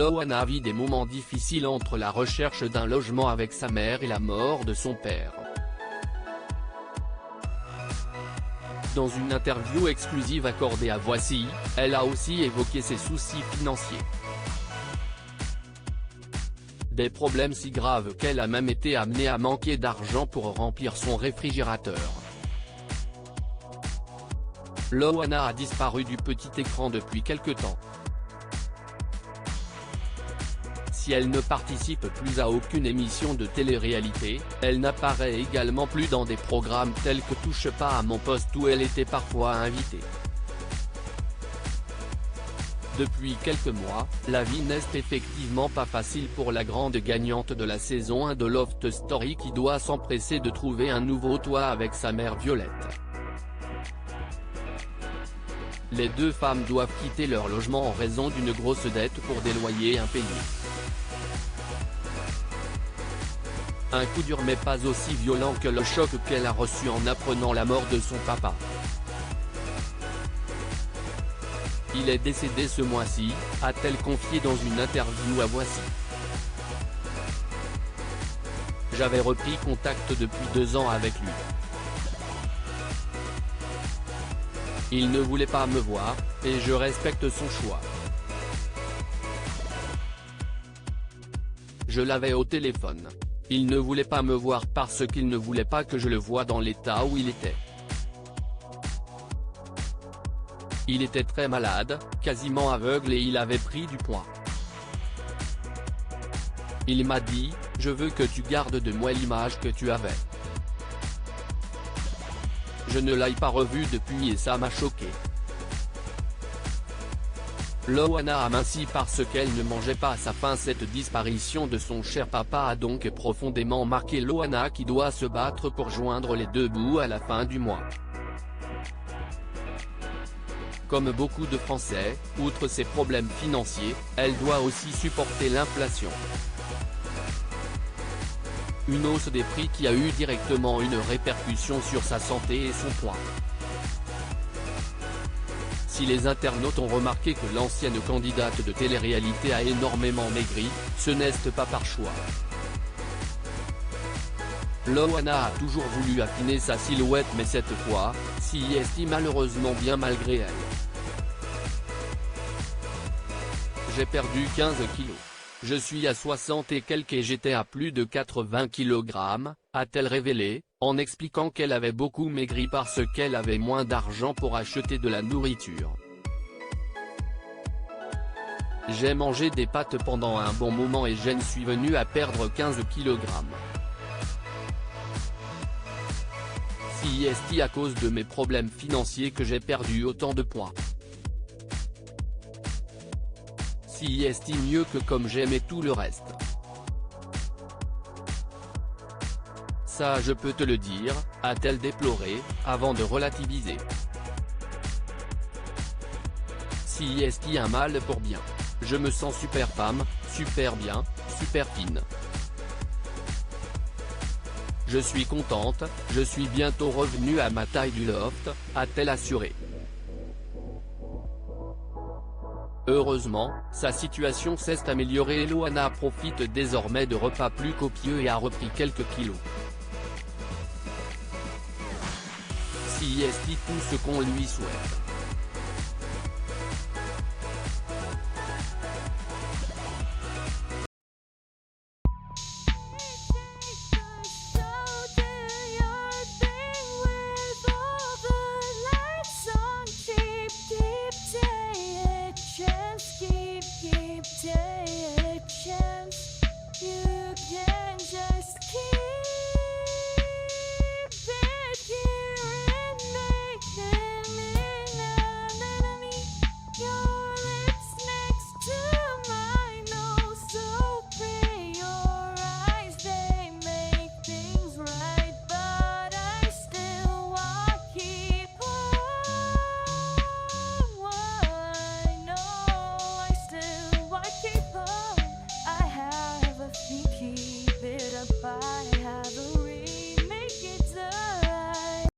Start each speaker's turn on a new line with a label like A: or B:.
A: Loana vit des moments difficiles entre la recherche d'un logement avec sa mère et la mort de son père. Dans une interview exclusive accordée à Voici, elle a aussi évoqué ses soucis financiers. Des problèmes si graves qu'elle a même été amenée à manquer d'argent pour remplir son réfrigérateur. Loana a disparu du petit écran depuis quelque temps. Si elle ne participe plus à aucune émission de télé-réalité, elle n'apparaît également plus dans des programmes tels que Touche pas à mon poste où elle était parfois invitée. Depuis quelques mois, la vie n'est effectivement pas facile pour la grande gagnante de la saison 1 de Love Story qui doit s'empresser de trouver un nouveau toit avec sa mère Violette. Les deux femmes doivent quitter leur logement en raison d'une grosse dette pour des loyers impayés. Un coup dur mais pas aussi violent que le choc qu'elle a reçu en apprenant la mort de son papa. Il est décédé ce mois-ci, a-t-elle confié dans une interview à Voici. J'avais repris contact depuis 2 ans avec lui. Il ne voulait pas me voir, et je respecte son choix. Je l'avais au téléphone. Il ne voulait pas me voir parce qu'il ne voulait pas que je le voie dans l'état où il était. Il était très malade, quasiment aveugle et il avait pris du poids. Il m'a dit, je veux que tu gardes de moi l'image que tu avais. Je ne l'ai pas revu depuis et ça m'a choqué. Loana a minci parce qu'elle ne mangeait pas à sa faim. Cette disparition de son cher papa a donc profondément marqué Loana qui doit se battre pour joindre les deux bouts à la fin du mois. Comme beaucoup de Français, outre ses problèmes financiers, elle doit aussi supporter l'inflation. Une hausse des prix qui a eu directement une répercussion sur sa santé et son poids. Si les internautes ont remarqué que l'ancienne candidate de télé-réalité a énormément maigri, ce n'est pas par choix. Loana a toujours voulu affiner sa silhouette mais cette fois, s'y est malheureusement bien malgré elle. J'ai perdu 15 kilos. Je suis à 60 et quelques et j'étais à plus de 80 kg, a-t-elle révélé, en expliquant qu'elle avait beaucoup maigri parce qu'elle avait moins d'argent pour acheter de la nourriture. J'ai mangé des pâtes pendant un bon moment et j'en suis venu à perdre 15 kg. C'est à cause de mes problèmes financiers que j'ai perdu autant de poids. C'est mieux que comme j'aimais tout le reste. Ça je peux te le dire, a-t-elle déploré, avant de relativiser. C'est un mal pour bien. Je me sens super femme, super bien, super fine. Je suis contente, je suis bientôt revenue à ma taille du loft, a-t-elle assuré. Heureusement, sa situation s'est améliorée et Loana profite désormais de repas plus copieux et a repris quelques kilos. C'est tout ce qu'on lui souhaite.